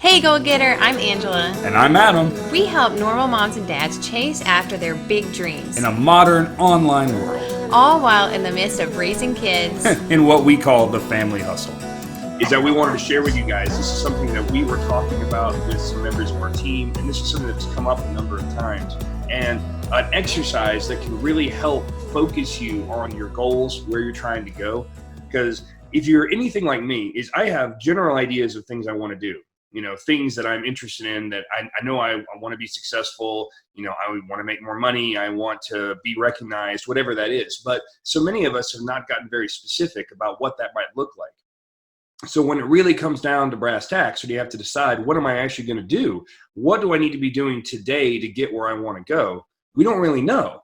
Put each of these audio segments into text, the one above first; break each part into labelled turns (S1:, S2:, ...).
S1: Hey, Goal Getter, I'm Angela.
S2: And I'm Adam.
S1: We help normal moms and dads chase after their big dreams.
S2: In a modern online world.
S1: All while in the midst of raising kids.
S2: In what we call the family hustle.
S3: Is that we wanted to share with you guys. This is something that we were talking about with some members of our team, and this is something that's come up a number of times. And an exercise that can really help focus you on your goals, where you're trying to go. Because if you're anything like me, is I have general ideas of things I want to do. You know, things that I'm interested in, that I know I want to be successful. You know, I want to make more money. I want to be recognized, whatever that is. But so many of us have not gotten very specific about what that might look like. So when it really comes down to brass tacks, you have to decide, what am I actually going to do? What do I need to be doing today to get where I want to go? We don't really know.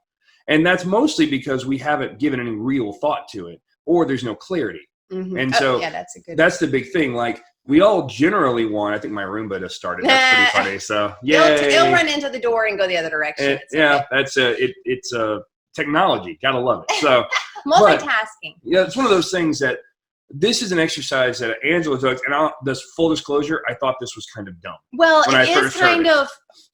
S3: And that's mostly because we haven't given any real thought to it, or there's no clarity.
S1: Mm-hmm.
S3: And so that's the big thing. Like, we all generally want, I think my Roomba just started. That's pretty funny. So yeah,
S1: it'll run into the door and go the other direction.
S3: That's it's a technology. Gotta love it. So
S1: multitasking.
S3: Yeah, it's one of those things that this is an exercise that Angela does, and this full disclosure, I thought this was kind of dumb.
S1: Well, it is kind of,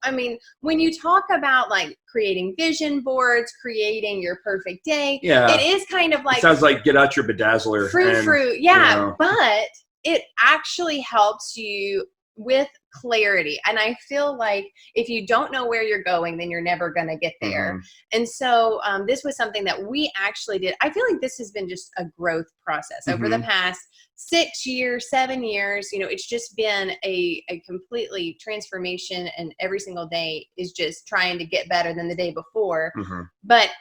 S1: I mean, when you talk about like creating vision boards, creating your perfect day, it is kind of like,
S3: it sounds like get out your bedazzler.
S1: Fruit. Yeah, you know. But it actually helps you with clarity. And I feel like if you don't know where you're going, then you're never going to get there. Mm-hmm. And so this was something that we actually did. I feel like this has been just a growth process over the past 6 years, 7 years. You know, it's just been a completely transformation, and every single day is just trying to get better than the day before. Mm-hmm. But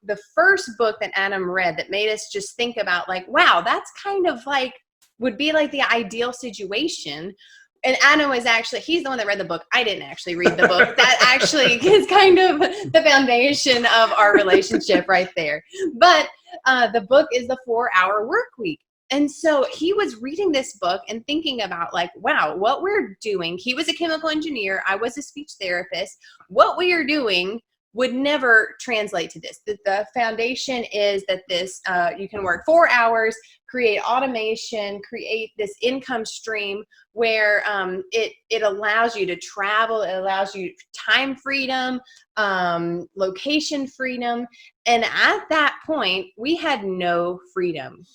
S1: the first book that Adam read that made us just think about like, wow, that's kind of like, would be like the ideal situation. And Adam was actually, he's the one that read the book. I didn't actually read the book. That actually is kind of the foundation of our relationship right there. But the book is The 4-Hour Workweek. And so he was reading this book and thinking about like, wow, what we're doing. He was a chemical engineer. I was a speech therapist. What we are doing would never translate to this. The foundation is that this, you can work 4 hours, create automation, create this income stream where it allows you to travel, it allows you time freedom, location freedom. And at that point, we had no freedom.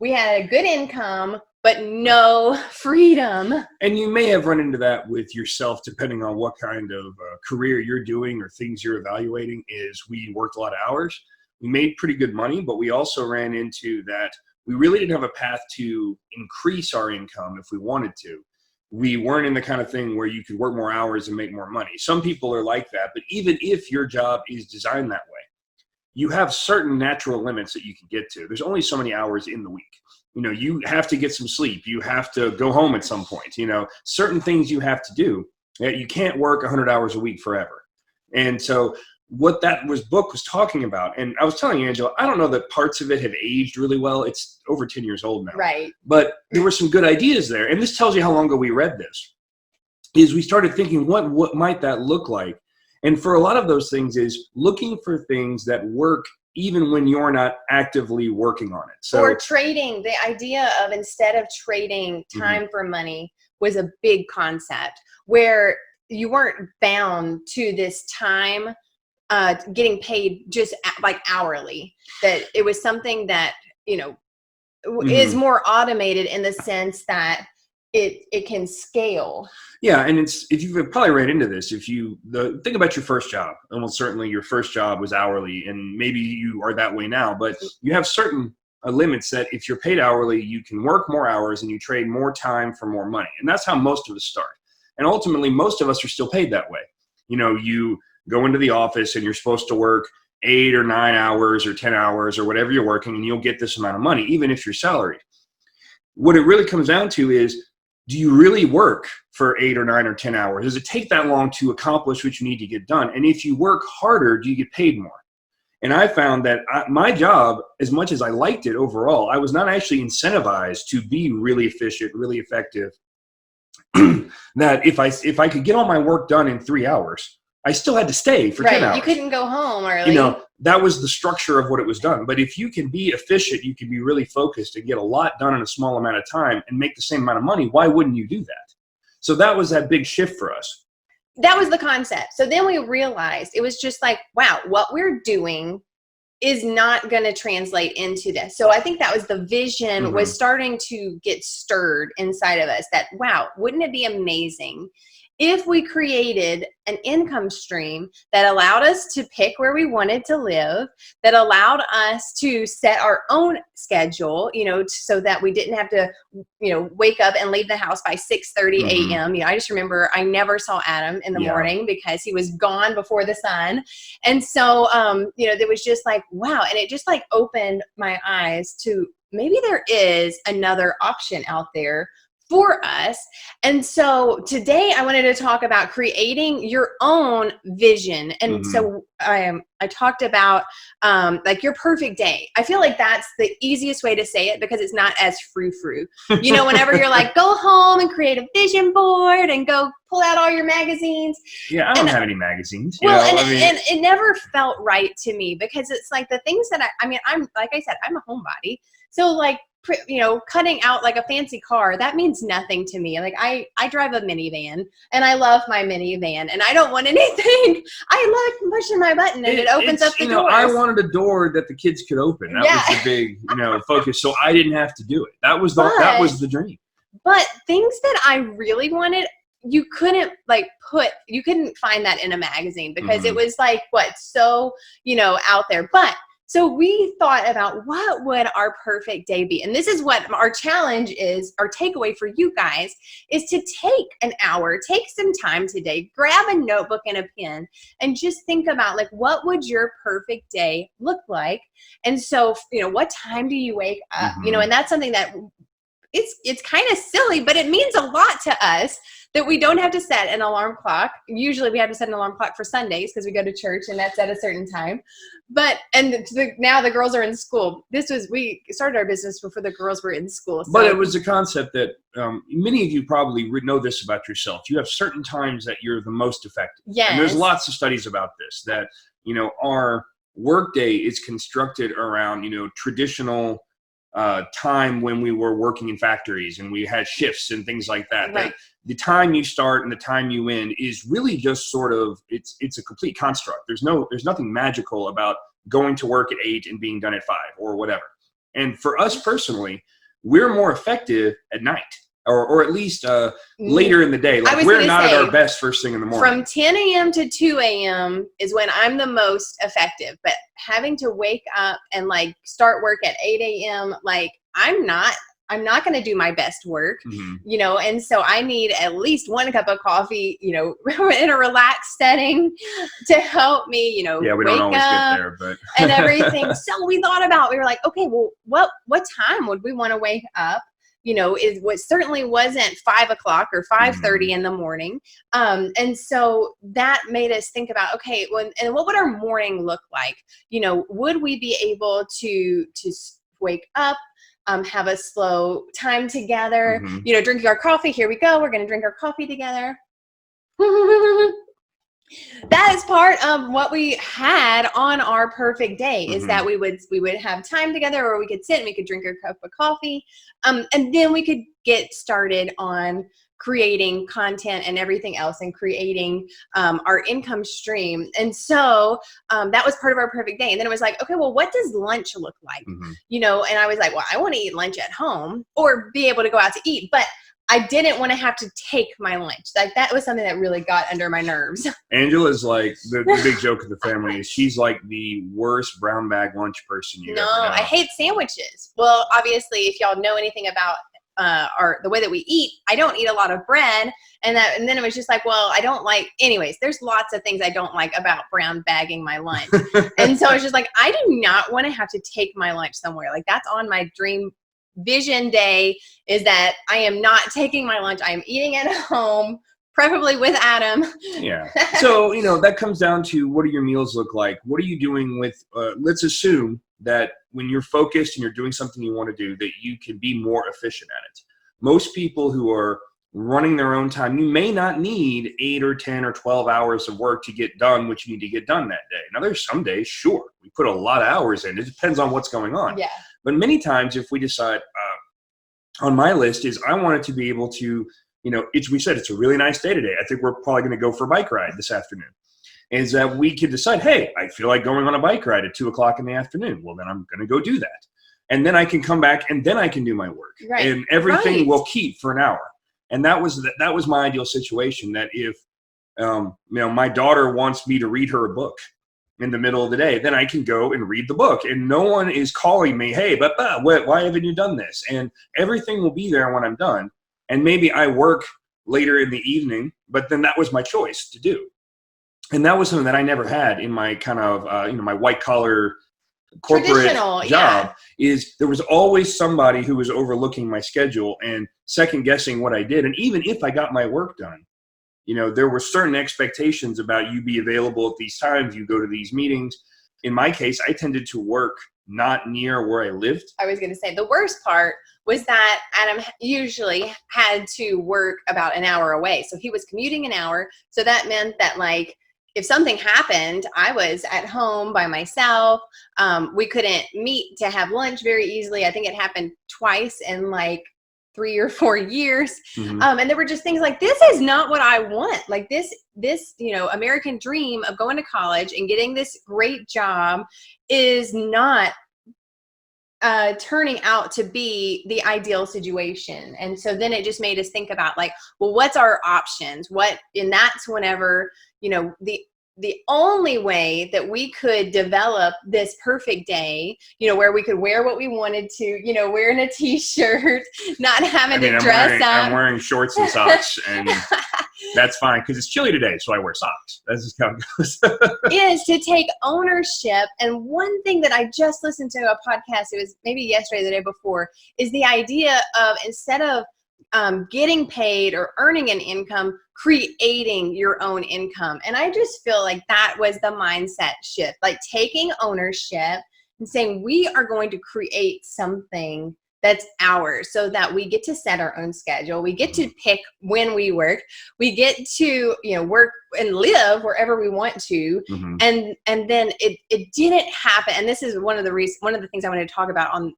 S1: We had a good income, but no freedom.
S3: And you may have run into that with yourself, depending on what kind of career you're doing or things you're evaluating. Is we worked a lot of hours. We made pretty good money, but we also ran into that we really didn't have a path to increase our income if we wanted to. We weren't in the kind of thing where you could work more hours and make more money. Some people are like that, but even if your job is designed that way, you have certain natural limits that you can get to. There's only so many hours in the week. You know, you have to get some sleep. You have to go home at some point. You know, certain things you have to do. You can't work 100 hours a week forever. And so what that book was talking about, and I was telling Angela, I don't know that parts of it have aged really well. It's over 10 years old now.
S1: Right.
S3: But there were some good ideas there. And this tells you how long ago we read this. Is we started thinking, what might that look like? And for a lot of those things is looking for things that work even when you're not actively working on it. So,
S1: or trading, the idea of instead of trading time for money was a big concept where you weren't bound to this time getting paid just like hourly, that it was something that, you know, is more automated in the sense that it can scale.
S3: Yeah, and if you've probably ran into this, think about your first job, and well, certainly your first job was hourly, and maybe you are that way now, but you have certain limits that if you're paid hourly, you can work more hours and you trade more time for more money. And that's how most of us start. And ultimately, most of us are still paid that way. You know, you go into the office and you're supposed to work 8 or 9 hours or 10 hours or whatever you're working, and you'll get this amount of money, even if you're salaried. What it really comes down to is, do you really work for 8 or 9 or 10 hours? Does it take that long to accomplish what you need to get done? And if you work harder, do you get paid more? And I found that my job, as much as I liked it overall, I was not actually incentivized to be really efficient, really effective. That if I could get all my work done in 3 hours, I still had to stay for 10 hours.
S1: You couldn't go home early.
S3: You know, that was the structure of what it was done. But if you can be efficient, you can be really focused and get a lot done in a small amount of time and make the same amount of money, why wouldn't you do that? So that was that big shift for us.
S1: That was the concept. So then we realized it was just like, wow, what we're doing is not going to translate into this. So I think that was the vision was starting to get stirred inside of us that, wow, wouldn't it be amazing if we created an income stream that allowed us to pick where we wanted to live, that allowed us to set our own schedule, so that we didn't have to, wake up and leave the house by 6:30 a.m. I just remember I never saw Adam in the morning because he was gone before the sun. And so, there was just like, wow. And it just like opened my eyes to maybe there is another option out there for us. And so today I wanted to talk about creating your own vision. And so I talked about like your perfect day. I feel like that's the easiest way to say it because it's not as frou-frou. Whenever you're like, go home and create a vision board and go pull out all your magazines.
S3: Yeah, I don't have any magazines.
S1: Well, and it never felt right to me because it's like the things that I'm like I said, I'm a homebody. So like, cutting out like a fancy car, that means nothing to me. Like I drive a minivan and I love my minivan and I don't want anything. I like pushing my button and it opens up the doors.
S3: I wanted a door that the kids could open. That was the big, focus. So I didn't have to do it. That was the dream. But
S1: things that I really wanted, you couldn't find that in a magazine because it was like, so, out there. But so we thought about what would our perfect day be? And this is what our challenge is, our takeaway for you guys is to take an hour, take some time today, grab a notebook and a pen and just think about like, what would your perfect day look like? And so, what time do you wake up? And that's something that it's kind of silly, but it means a lot to us that we don't have to set an alarm clock. Usually we have to set an alarm clock for Sundays because we go to church and that's at a certain time. Now the girls are in school. We started our business before the girls were in school. So.
S3: But it was a concept that many of you probably know this about yourself. You have certain times that you're the most effective.
S1: Yes.
S3: And there's lots of studies about this, that, our workday is constructed around, traditional time when we were working in factories and we had shifts and things like that.
S1: Right.
S3: The time you start and the time you end is really just sort of, it's a complete construct. There's nothing magical about going to work at 8 and being done at 5 or whatever. And for us personally, we're more effective at night or at least later in the day. Like we're not at our best first thing in the morning. From
S1: 10 a.m. to 2 a.m. is when I'm the most effective, but having to wake up and like start work at 8 a.m., like I'm not going to do my best work, and so I need at least 1 cup of coffee, in a relaxed setting to help me,
S3: we don't
S1: wake
S3: always
S1: up
S3: get there, but
S1: and everything. So we were like, okay, well, what time would we want to wake up? It certainly wasn't 5 o'clock or 5:30 in the morning. And so that made us think about, okay, and what would our morning look like? Would we be able to wake up, have a slow time together, drinking our coffee. Here we go. We're going to drink our coffee together. That is part of what we had on our perfect day is that we would have time together, or we could sit and we could drink our cup of coffee. And then we could get started on creating content and everything else and creating our income stream. And so that was part of our perfect day. And then it was like, okay, well, what does lunch look like? And I was like, well, I want to eat lunch at home or be able to go out to eat. But I didn't want to have to take my lunch. Like that was something that really got under my nerves.
S3: Angela's like the big joke of the family is she's like the worst brown bag lunch person you ever know.
S1: I hate sandwiches. Well, obviously, if y'all know anything about the way that we eat, I don't eat a lot of bread, and then it was just like, well, I don't like. Anyways, there's lots of things I don't like about brown bagging my lunch, and so it's just like I do not want to have to take my lunch somewhere. Like that's on my dream vision day is that I am not taking my lunch. I am eating at home, preferably with Adam.
S3: Yeah. So, that comes down to what do your meals look like? What are you doing with, let's assume that when you're focused and you're doing something you want to do, that you can be more efficient at it. Most people who are running their own time, you may not need 8 or 10 or 12 hours of work to get done what you need to get done that day. Now, there's some days, sure, we put a lot of hours in. It depends on what's going on.
S1: Yeah.
S3: But many times if we decide, on my list is I wanted to be able to we said it's a really nice day today. I think we're probably going to go for a bike ride this afternoon. Is that we could decide, hey, I feel like going on a bike ride at 2:00 in the afternoon. Well, then I'm going to go do that. And then I can come back and then I can do my work.
S1: Right.
S3: And everything
S1: Right.
S3: will keep for an hour. And that was my ideal situation, that if, my daughter wants me to read her a book in the middle of the day, then I can go and read the book. And no one is calling me, hey, but why haven't you done this? And everything will be there when I'm done. And maybe I work later in the evening, but then that was my choice to do. And that was something that I never had in my kind of, my white collar corporate job. Is there was always somebody who was overlooking my schedule and second guessing what I did. And even if I got my work done, there were certain expectations about you be available at these times, you go to these meetings. In my case, I tended to work not near where I lived.
S1: I was going to say the worst part was that Adam usually had to work about an hour away. So he was commuting an hour. So that meant that if something happened, I was at home by myself. We couldn't meet to have lunch very easily. I think it happened twice in 3 or 4 years.
S3: Mm-hmm.
S1: And there were just things like, this is not what I want. This American dream of going to college and getting this great job is not turning out to be the ideal situation. And so then it just made us think about well, what's our options? And that's whenever, the only way that we could develop this perfect day, where we could wear what we wanted to, wearing a t-shirt, not having to dress up.
S3: I'm wearing shorts and socks, and that's fine because it's chilly today, so I wear socks. That's just how it goes.
S1: Is to take ownership. And one thing that I just listened to a podcast, it was maybe yesterday, the day before, is the idea of, instead of getting paid or earning an income, creating your own income. And I just feel like that was the mindset shift, taking ownership and saying, we are going to create something that's ours, so that we get to set our own schedule. We get to pick when we work. We get to, work and live wherever we want to.
S3: Mm-hmm.
S1: And then it didn't happen. And this is one of the things I wanted to talk about on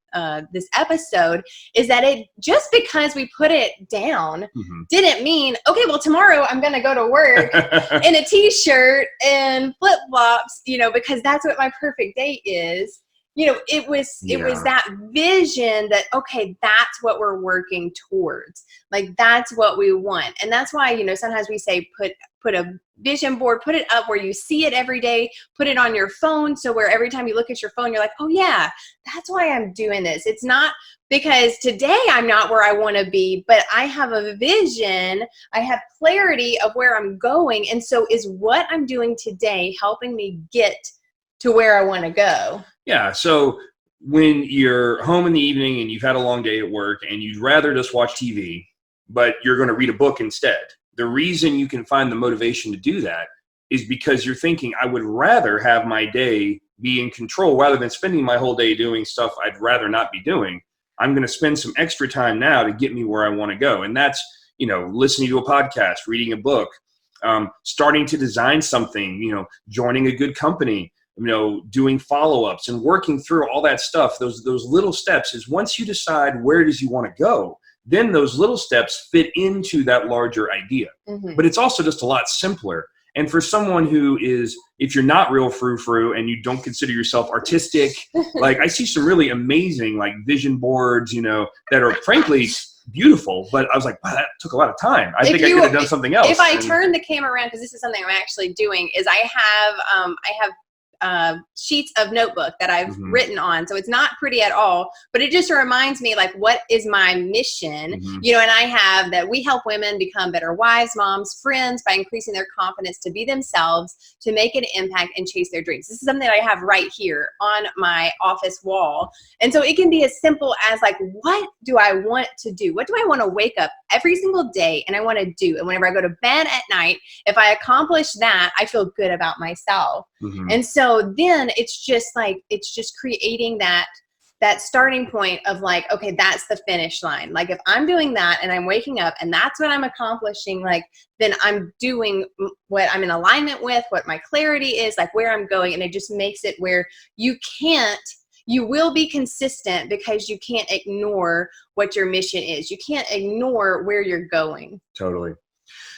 S1: this episode, is that it just because we put it down
S3: mm-hmm.
S1: didn't mean, okay, well, tomorrow I'm going to go to work in a t-shirt and flip flops, because that's what my perfect day is. It was that vision that, okay, that's what we're working towards. That's what we want. And that's why, sometimes we say, put a vision board, put it up where you see it every day, put it on your phone. So where every time you look at your phone, you're like, oh yeah, that's why I'm doing this. It's not because today I'm not where I want to be, but I have a vision. I have clarity of where I'm going. And so is what I'm doing today helping me get to where I want to go?
S3: Yeah. So when you're home in the evening and you've had a long day at work and you'd rather just watch TV, but you're going to read a book instead, the reason you can find the motivation to do that is because you're thinking, I would rather have my day be in control rather than spending my whole day doing stuff I'd rather not be doing. I'm going to spend some extra time now to get me where I want to go. And that's, listening to a podcast, reading a book, starting to design something, joining a good company, doing follow-ups and working through all that stuff. Those little steps is, once you decide where it is you want to go, then those little steps fit into that larger idea.
S1: Mm-hmm.
S3: But it's also just a lot simpler. And for someone who is, if you're not real frou-frou and you don't consider yourself artistic, I see some really amazing vision boards, that are frankly beautiful, but I was like, wow, that took a lot of time. I think I could have done something else.
S1: If I turn the camera around, because this is something I'm actually doing, is I have sheets of notebook that I've
S3: mm-hmm.
S1: written on. So it's not pretty at all, but it just reminds me what is my mission,
S3: mm-hmm.
S1: And I have that we help women become better wives, moms, friends by increasing their confidence to be themselves, to make an impact and chase their dreams. This is something that I have right here on my office wall. And so it can be as simple as what do I want to do? What do I want to wake up every single day and I want to do? And whenever I go to bed at night, if I accomplish that, I feel good about myself.
S3: Mm-hmm.
S1: And so then it's just creating that starting point of okay, that's the finish line. If I'm doing that and I'm waking up and that's what I'm accomplishing, then I'm doing what I'm in alignment with, what my clarity is, where I'm going. And it just makes it where you can't you will be consistent because you can't ignore what your mission is. You can't ignore where you're going.
S3: Totally.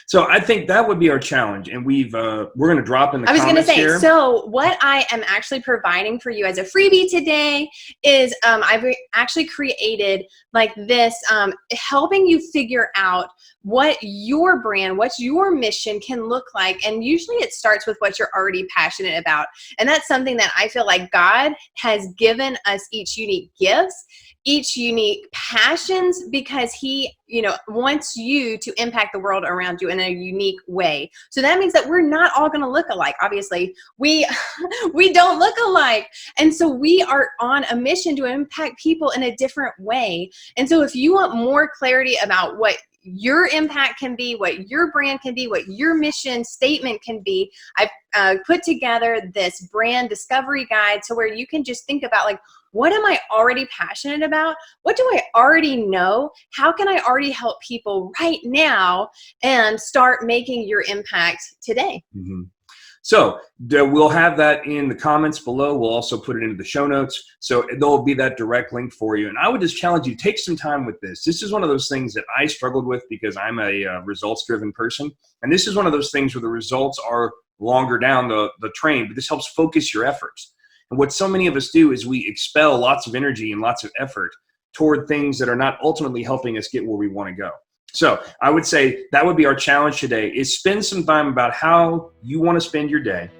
S3: So I think that would be our challenge, and we're going to drop in the comments.
S1: I was going to say,
S3: here.
S1: So what I am actually providing for you as a freebie today is I've actually created like this, helping you figure out what your brand, what your mission can look like. And usually it starts with what you're already passionate about. And that's something that I feel like God has given us each unique gifts, each unique passions, because he, wants you to impact the world around you in a unique way. So that means that we're not all going to look alike. Obviously, we don't look alike. And so we are on a mission to impact people in a different way. And so if you want more clarity about what your impact can be, what your brand can be, what your mission statement can be, I've put together this brand discovery guide, so where you can just think about, like, what am I already passionate about? What do I already know? How can I already help people right now and start making your impact today?
S3: Mm-hmm. So we'll have that in the comments below. We'll also put it into the show notes. So there'll be that direct link for you. And I would just challenge you, take some time with this. This is one of those things that I struggled with because I'm a results-driven person. And this is one of those things where the results are longer down the train, but this helps focus your efforts. And what so many of us do is we expel lots of energy and lots of effort toward things that are not ultimately helping us get where we want to go. So I would say that would be our challenge today, is spend some time about how you want to spend your day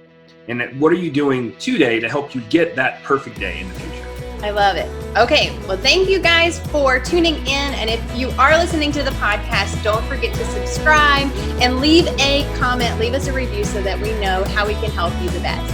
S3: and what are you doing today to help you get that perfect day in the future.
S1: I love it. Okay, well, thank you guys for tuning in. And if you are listening to the podcast, don't forget to subscribe and leave a comment, leave us a review so that we know how we can help you the best.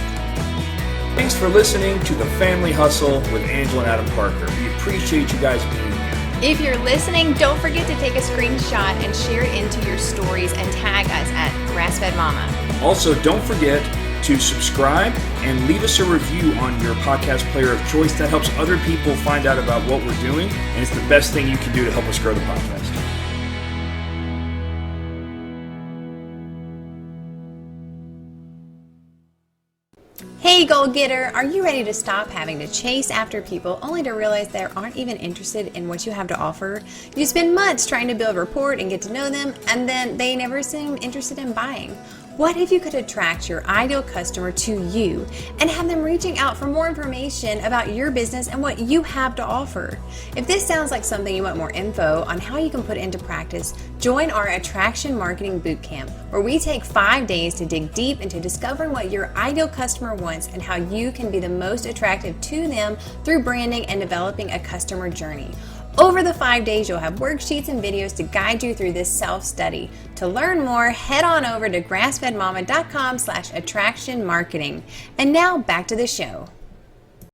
S2: Thanks for listening to The Family Hustle with Angela and Adam Parker. We appreciate you guys being here.
S1: If you're listening, don't forget to take a screenshot and share it into your stories and tag us at Grassfed Mama.
S2: Also, don't forget to subscribe and leave us a review on your podcast player of choice. That helps other people find out about what we're doing, and it's the best thing you can do to help us grow the podcast.
S1: Hey, goal getter, are you ready to stop having to chase after people only to realize they aren't even interested in what you have to offer? You spend months trying to build rapport and get to know them, and then they never seem interested in buying. What if you could attract your ideal customer to you and have them reaching out for more information about your business and what you have to offer? If this sounds like something you want more info on how you can put into practice, join our Attraction Marketing Bootcamp, where we take 5 days to dig deep into discovering what your ideal customer wants and how you can be the most attractive to them through branding and developing a customer journey. Over the 5 days, you'll have worksheets and videos to guide you through this self-study. To learn more, head on over to grassfedmama.com/attractionmarketing. And now back to the show.